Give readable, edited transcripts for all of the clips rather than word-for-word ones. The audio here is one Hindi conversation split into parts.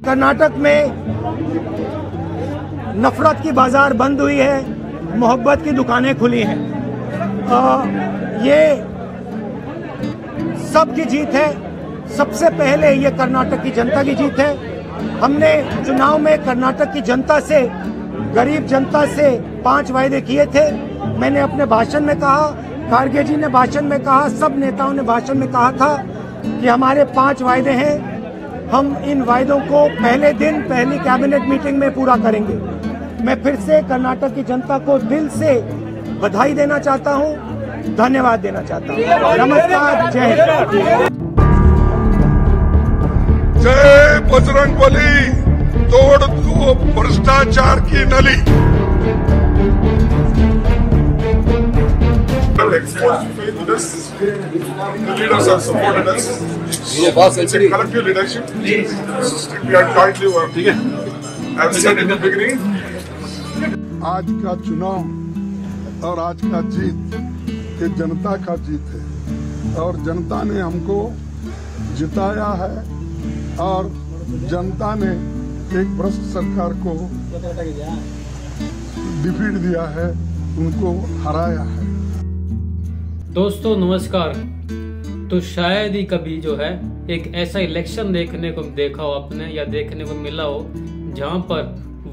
कर्नाटक में नफरत की बाजार बंद हुई है, मोहब्बत की दुकानें खुली हैं। ये सबकी जीत है। सबसे पहले ये कर्नाटक की जनता की जीत है। हमने चुनाव में कर्नाटक की जनता से, गरीब जनता से 5 वायदे किए थे। मैंने अपने भाषण में कहा, खारगे जी ने भाषण में कहा, सब नेताओं ने भाषण में कहा था कि हमारे 5 वायदे हैं। हम इन वायदों को पहले दिन पहली कैबिनेट मीटिंग में पूरा करेंगे। मैं फिर से कर्नाटक की जनता को दिल से बधाई देना चाहता हूं, धन्यवाद देना चाहता हूं। नमस्कार, जय हिंद। जय बजरंगबली, तोड़ दो भ्रष्टाचार की नली। The leaders have supported us. It's a collective leadership. We are jointly working. I've said in the beginning. आज का चुनाव और आज का जीत ये जनता का जीत है और जनता ने हमको जिताया है और जनता ने एक भ्रष्ट सरकार को डिफीट दिया है, उनको हराया है। दोस्तों नमस्कार। तो शायद ही कभी जो है एक ऐसा इलेक्शन देखने को देखा हो आपने या देखने को मिला हो जहां पर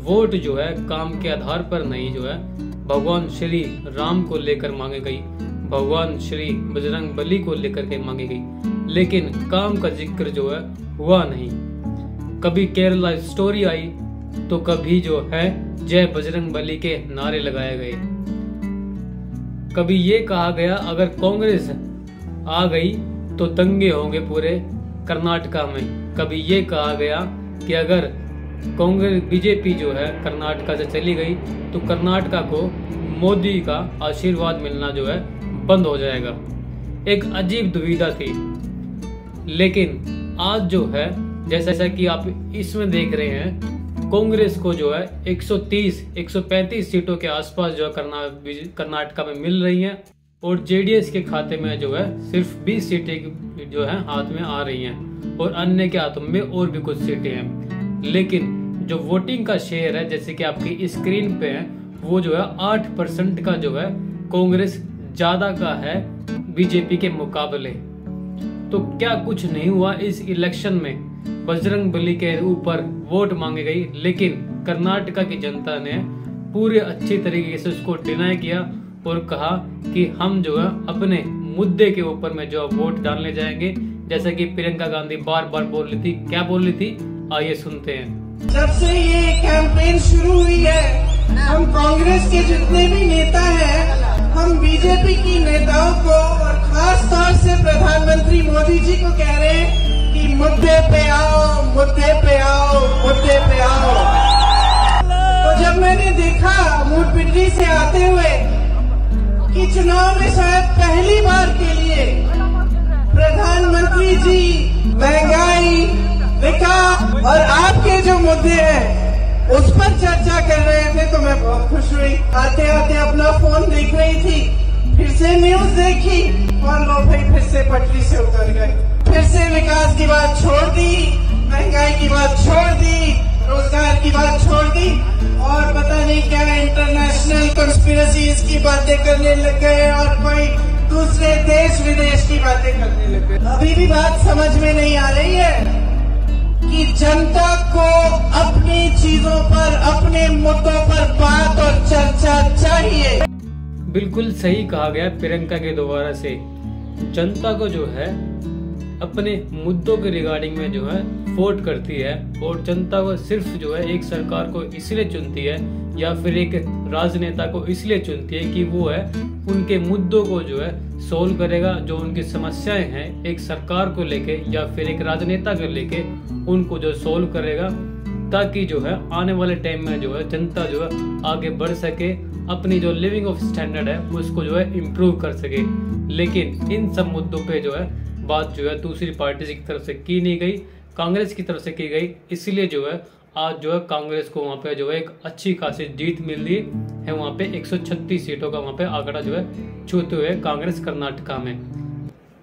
वोट जो है काम के आधार पर नहीं, जो है भगवान श्री राम को लेकर मांगी गई, भगवान श्री बजरंग बली को लेकर के मांगी गई, लेकिन काम का जिक्र जो है हुआ नहीं। कभी केरला स्टोरी आई तो कभी जो है जय बजरंग बली के नारे लगाए गए। कभी ये कहा गया अगर कांग्रेस आ गई तो दंगे होंगे पूरे कर्नाटका में। कभी ये कहा गया कि अगर कांग्रेस बीजेपी जो है कर्नाटका से चली गई तो कर्नाटका को मोदी का आशीर्वाद मिलना जो है बंद हो जाएगा। एक अजीब दुविधा थी। लेकिन आज जो है जैसा कि आप इसमें देख रहे हैं, कांग्रेस को जो है 130-135 सीटों के आसपास जो है कर्नाटका में मिल रही हैं और जेडीएस के खाते में जो है सिर्फ 20 सीटें जो है हाथ में आ रही हैं और अन्य के हाथों में और भी कुछ सीटें हैं। लेकिन जो वोटिंग का शेयर है, जैसे कि आपकी स्क्रीन पे है, वो जो है 8% का जो है कांग्रेस ज्यादा का है बीजेपी के मुकाबले। तो क्या कुछ नहीं हुआ इस इलेक्शन में? बजरंग बली के ऊपर वोट मांगी गई, लेकिन कर्नाटका की जनता ने पूरे अच्छी तरीके से उसको डिनाई किया और कहा कि हम जो है अपने मुद्दे के ऊपर में जो वोट डालने जाएंगे। जैसा कि प्रियंका गांधी बार बार बोल रही थी। क्या बोल रही थी, आइए सुनते हैं। जब से ये कैंपेन शुरू हुई है, हम कांग्रेस के जितने भी नेता हैं, हम बीजेपी की नेताओं को और खास तौर से प्रधानमंत्री मोदी जी को कह रहे हैं कि मुद्दे पे आओ, मुद्दे पे आओ, मुद्दे पे आओ। तो जब मैंने देखा मुठभेड़ से आते हुए कि चुनाव में शायद पहली बार के लिए प्रधानमंत्री जी महंगाई, विकास और आपके जो मुद्दे हैं उस पर चर्चा कर रहे थे, तो मैं बहुत खुश हुई। आते आते अपना फोन देख रही थी, फिर से न्यूज देखी और लोग भाई फिर से पटरी से उतर गए। फिर से विकास की बात छोड़ दी, महंगाई की बात छोड़ दी, रोजगार की बात छोड़ दी और पता नहीं क्या इंटरनेशनल कंस्पिरेसीज की बातें करने लग गए और कोई दूसरे देश विदेश की बातें करने लग गए। अभी भी बात समझ में नहीं आ रही है कि जनता को अपनी चीजों पर, अपने मुद्दों पर बात और चर्चा चाहिए। बिल्कुल सही कहा गया प्रियंका के द्वारा से। जनता को जो है अपने मुद्दों के रिगार्डिंग में जो है वोट करती है और जनता को सिर्फ जो है एक सरकार को इसलिए चुनती है या फिर एक राजनेता को इसलिए चुनती है कि वो है उनके मुद्दों को जो है सोल्व करेगा, जो उनकी समस्याएं हैं एक सरकार को लेके या फिर एक राजनेता को लेके उनको जो सोल्व करेगा, ताकि जो है आने वाले टाइम में जो है जनता जो है आगे बढ़ सके, अपनी जो लिविंग ऑफ स्टैंडर्ड है उसको जो है इम्प्रूव कर सके। लेकिन इन सब मुद्दों पे जो है बात जो है दूसरी पार्टी की तरफ से की नहीं गई, कांग्रेस की तरफ से की गई। इसलिए जो है आज जो है कांग्रेस को वहाँ पे जो है एक अच्छी खासी जीत मिल रही है। वहाँ पे 136 सीटों का वहाँ पे आंकड़ा जो है छूते हुए कांग्रेस कर्नाटका में।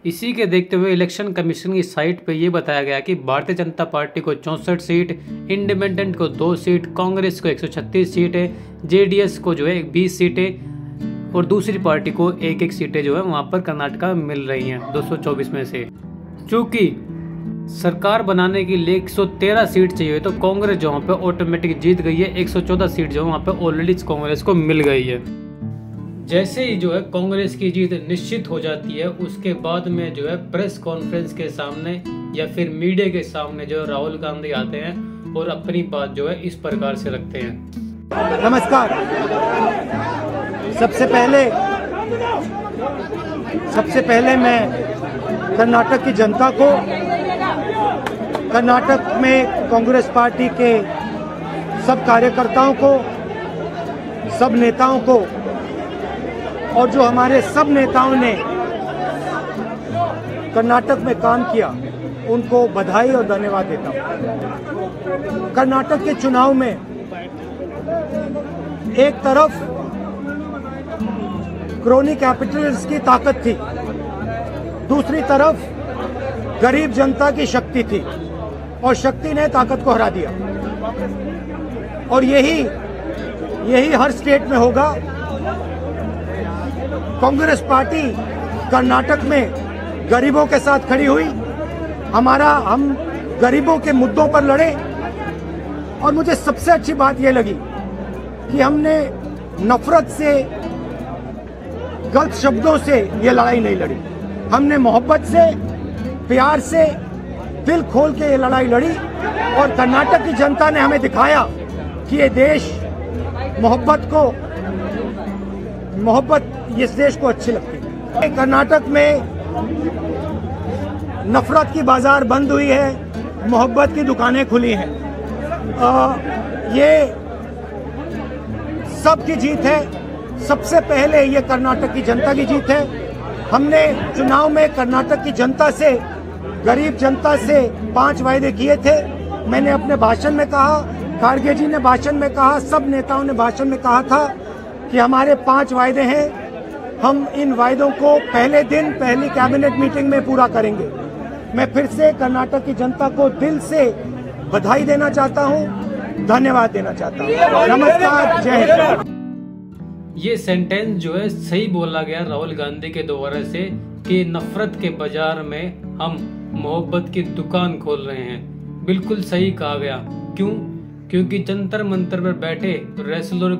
इसी के देखते हुए इलेक्शन कमीशन की साइट पे ये बताया गया कि भारतीय जनता पार्टी को 64 सीट, इंडिपेंडेंट को 2 सीट, कांग्रेस को 136 सीट है, जेडीएस को जो है 20 सीटें और दूसरी पार्टी को 1-1 सीटें जो है वहाँ पर कर्नाटका में मिल रही हैं 224 में से। चूँकि सरकार बनाने के लिए 113 सीट चाहिए तो कांग्रेस जो वहाँ पे ऑटोमेटिक जीत गई है, 114 सीट जो वहाँ पे ऑलरेडी कांग्रेस को मिल गई है। जैसे ही जो है कांग्रेस की जीत निश्चित हो जाती है उसके बाद में जो है प्रेस कॉन्फ्रेंस के सामने या फिर मीडिया के सामने जो राहुल गांधी आते हैं और अपनी बात जो है इस प्रकार से रखते हैं। नमस्कार। सबसे पहले मैं कर्नाटक की जनता को, कर्नाटक में कांग्रेस पार्टी के सब कार्यकर्ताओं को, सब नेताओं को और जो हमारे सब नेताओं ने कर्नाटक में काम किया उनको बधाई और धन्यवाद देता हूं। कर्नाटक के चुनाव में एक तरफ क्रोनी कैपिटलिस्ट की ताकत थी, दूसरी तरफ गरीब जनता की शक्ति थी और शक्ति ने ताकत को हरा दिया। और यही हर स्टेट में होगा। कांग्रेस पार्टी कर्नाटक में गरीबों के साथ खड़ी हुई, हम गरीबों के मुद्दों पर लड़े। और मुझे सबसे अच्छी बात यह लगी कि हमने नफरत से, गलत शब्दों से ये लड़ाई नहीं लड़ी, हमने मोहब्बत से, प्यार से, दिल खोल के ये लड़ाई लड़ी। और कर्नाटक की जनता ने हमें दिखाया कि ये देश मोहब्बत इस देश को अच्छी लगती है। कर्नाटक में नफरत की बाजार बंद हुई है, मोहब्बत की दुकानें खुली हैं। ये सबकी जीत है। सबसे पहले ये कर्नाटक की जनता की जीत है। हमने चुनाव में कर्नाटक की जनता से, गरीब जनता से 5 वायदे किए थे। मैंने अपने भाषण में कहा, खारगे जी ने भाषण में कहा, सब नेताओं ने भाषण में कहा था कि हमारे 5 वायदे हैं। हम इन वायदों को पहले दिन पहली कैबिनेट मीटिंग में पूरा करेंगे। मैं फिर से कर्नाटक की जनता को दिल से बधाई देना चाहता हूं, धन्यवाद देना चाहता हूं। नमस्कार, जय हिंद। ये सेंटेंस जो है सही बोला गया राहुल गांधी के द्वारा से कि नफरत के बाजार में हम मोहब्बत की दुकान खोल रहे हैं। बिल्कुल सही कहा गया। क्यों? क्योंकि जंतर मंतर पर बैठे रेसलरों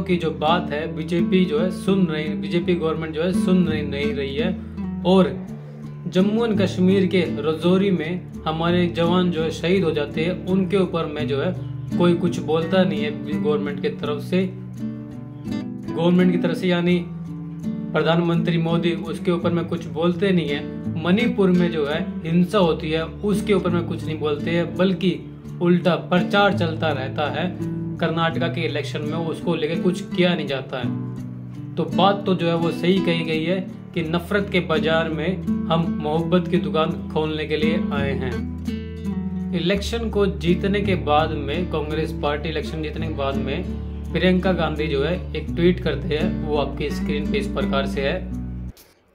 की जो बात है, बीजेपी जो है सुन रही, बीजेपी गवर्नमेंट जो है सुन नहीं रही है। और जम्मू एंड कश्मीर के रजौरी में हमारे जवान जो है शहीद हो जाते हैं, उनके ऊपर में जो है कोई कुछ बोलता नहीं है गवर्नमेंट की तरफ से यानी प्रधानमंत्री मोदी उसके ऊपर में कुछ बोलते नहीं है। मणिपुर में जो है हिंसा होती है उसके ऊपर में कुछ नहीं बोलते हैं, बल्कि उल्टा प्रचार चलता रहता है। कर्नाटका के इलेक्शन में उसको लेके कुछ किया नहीं जाता है। तो बात तो जो है वो सही कही गई है कि नफरत के बाजार में हम मोहब्बत की दुकान खोलने के लिए आए हैं। इलेक्शन को जीतने के बाद में, कांग्रेस पार्टी इलेक्शन जीतने के बाद में प्रियंका गांधी जो है एक ट्वीट करते हैं, वो आपकी स्क्रीन पे इस प्रकार से है।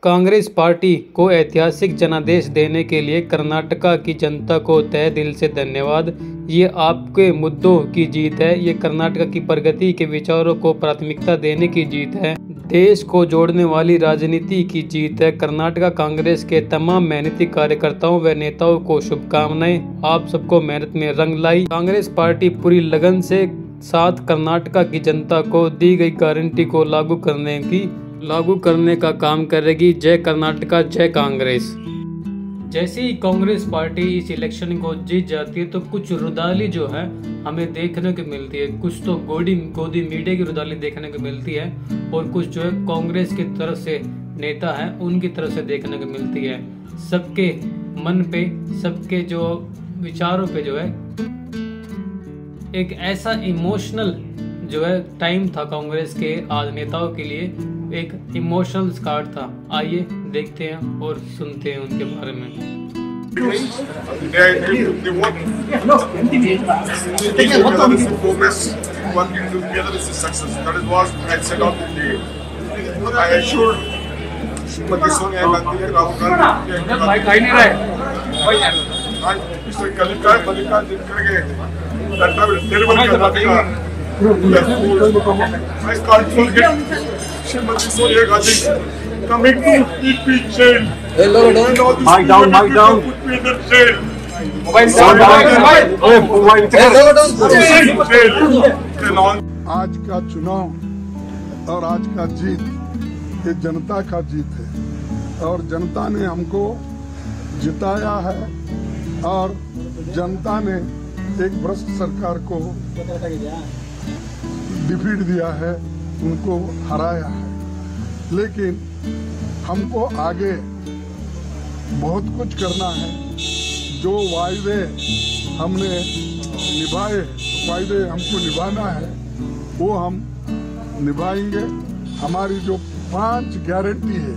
कांग्रेस पार्टी को ऐतिहासिक जनादेश देने के लिए कर्नाटका की जनता को तहे दिल से धन्यवाद। ये आपके मुद्दों की जीत है, ये कर्नाटका की प्रगति के विचारों को प्राथमिकता देने की जीत है, देश को जोड़ने वाली राजनीति की जीत है। कर्नाटका कांग्रेस के तमाम मेहनती कार्यकर्ताओं व नेताओं को शुभकामनाएं। आप सबको मेहनत में रंग लाई। कांग्रेस पार्टी पूरी लगन से साथ कर्नाटका की जनता को दी गई गारंटी को लागू करने का काम करेगी। जय कर्नाटका, जय कांग्रेस। जैसे ही कांग्रेस पार्टी इस इलेक्शन को जीत जाती है तो कुछ रुदाली जो है हमें देखने को मिलती है। कुछ तो गोदी मीडिया की रुदाली देखने को मिलती है और कुछ जो है कांग्रेस की तरफ से नेता हैं उनकी तरफ से देखने को मिलती है। सबके मन पे, सबके जो विचारों पे जो है एक ऐसा इमोशनल जो है टाइम था कांग्रेस के आज नेताओं के लिए, एक इमोशनल स्कार्ड था। आइए देखते हैं और सुनते हैं उनके बारे में। I assured Srimati Sonia Gandhi and Rahul Gandhi and Mr. Mallika Jinkarge that I will deliver Karnataka. I can't forget Srimati Sonia Gandhi coming to keep me in jail. Mic down. Put me in the jail. आज का चुनाव और आज का जीत ये जनता का जीत है और जनता ने हमको जिताया है और जनता ने एक भ्रष्ट सरकार को डिफीट दिया है, उनको हराया है। लेकिन हमको आगे बहुत कुछ करना है। जो वायदे हमने निभाए, वायदे हमको निभाना है वो हम निभाएंगे। हमारी जो 5 गारंटी है,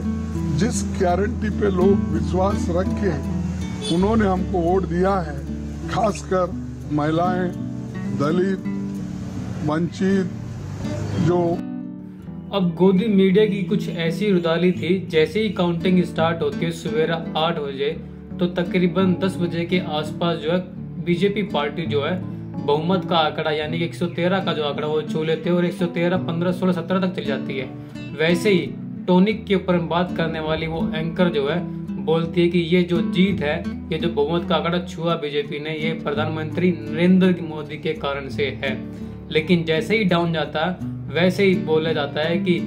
जिस गारंटी पे लोग विश्वास रख के उन्होंने हमको वोट दिया है, खासकर महिलाएं, दलित, वंचित जो। अब गोदी मीडिया की कुछ ऐसी रुदाली थी, जैसे ही काउंटिंग स्टार्ट होती है सवेरा 8 बजे तो तकरीबन 10 बजे के आसपास जो है बीजेपी पार्टी जो है बहुमत का आंकड़ा यानी कि 113 का जो आंकड़ा वो छू लेते हैं और 113, 15, 16, 17 तक चली जाती है। वैसे ही टॉनिक के ऊपर बात करने वाली वो एंकर जो है बोलती है कि ये जो जीत है, ये जो बहुमत का आंकड़ा छुआ बीजेपी ने, ये प्रधानमंत्री नरेंद्र मोदी के कारण से है। लेकिन जैसे ही डाउन जाता है वैसे ही बोला जाता है कि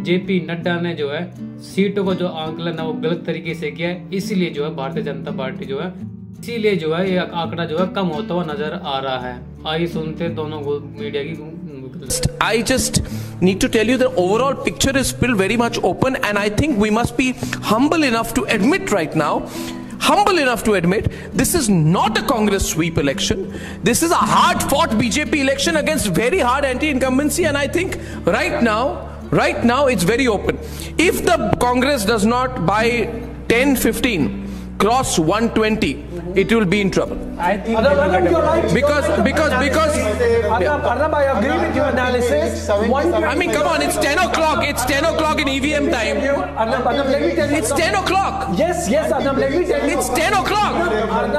जेपी नड्डा ने जो है सीटों को जो आंकलन है वो गलत तरीके से किया है, इसीलिए जो है भारतीय जनता पार्टी जो है इसीलिए जो है ये आंकड़ा जो है कम होता हुआ नजर आ रहा है। आइए सुनते दोनों मीडिया की। I just need to tell you the overall picture is still very much open, and I think we must be humble enough to admit right now, this is not a Congress sweep election. This is a hard fought BJP election against very hard anti-incumbency, and I think right now it's very open. If the Congress does not by 10-15 cross 120, it will be in trouble. I think because Arnab, I agree with your analysis. I mean, come on, it's 10 o'clock. It's 10 o'clock in EVM time. Arnab, let me tell you. It's 10 o'clock. Yes, Arnab, let me tell you. It's 10 o'clock.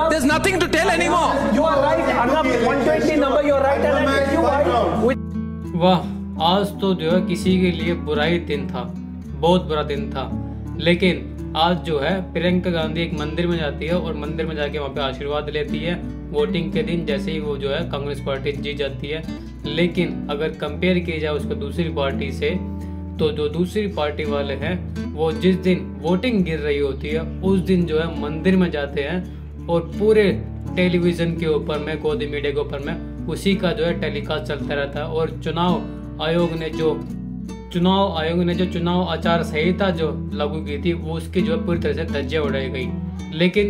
There's nothing to tell anymore. You are right, Arnab. 120 number, you are right, and I tell you why. वाह, आज तो जो है किसी के लिए बुरा ही दिन था, बहुत बुरा दिन था। लेकिन आज जो है प्रियंका गांधी एक मंदिर में जाती है और मंदिर में जाके वहाँ पे आशीर्वाद लेती है वोटिंग के दिन, जैसे ही वो जो है कांग्रेस पार्टी जीत जाती है। लेकिन अगर कंपेयर किया जाए उसको दूसरी पार्टी से, तो जो दूसरी पार्टी वाले हैं वो जिस दिन वोटिंग गिर रही होती है उस दिन जो है मंदिर में जाते हैं और पूरे टेलीविजन के ऊपर में, गोदी मीडिया के ऊपर में उसी का जो है टेलीकास्ट चलता रहता है। और चुनाव आयोग ने जो चुनाव आचार संहिता जो लागू की थी वो उसकी जो है पूरी तरह से धज्जियां उड़ाई गई। लेकिन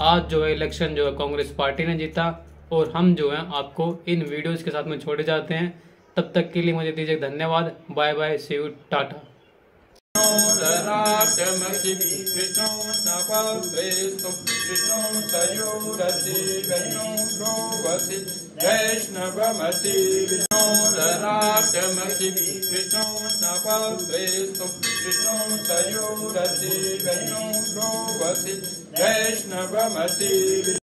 आज जो है इलेक्शन जो है कांग्रेस पार्टी ने जीता और हम जो है आपको इन वीडियोस के साथ में छोड़े जाते हैं। तब तक के लिए मुझे दीजिए धन्यवाद। Bye bye, see you, tata. Vaišnavamati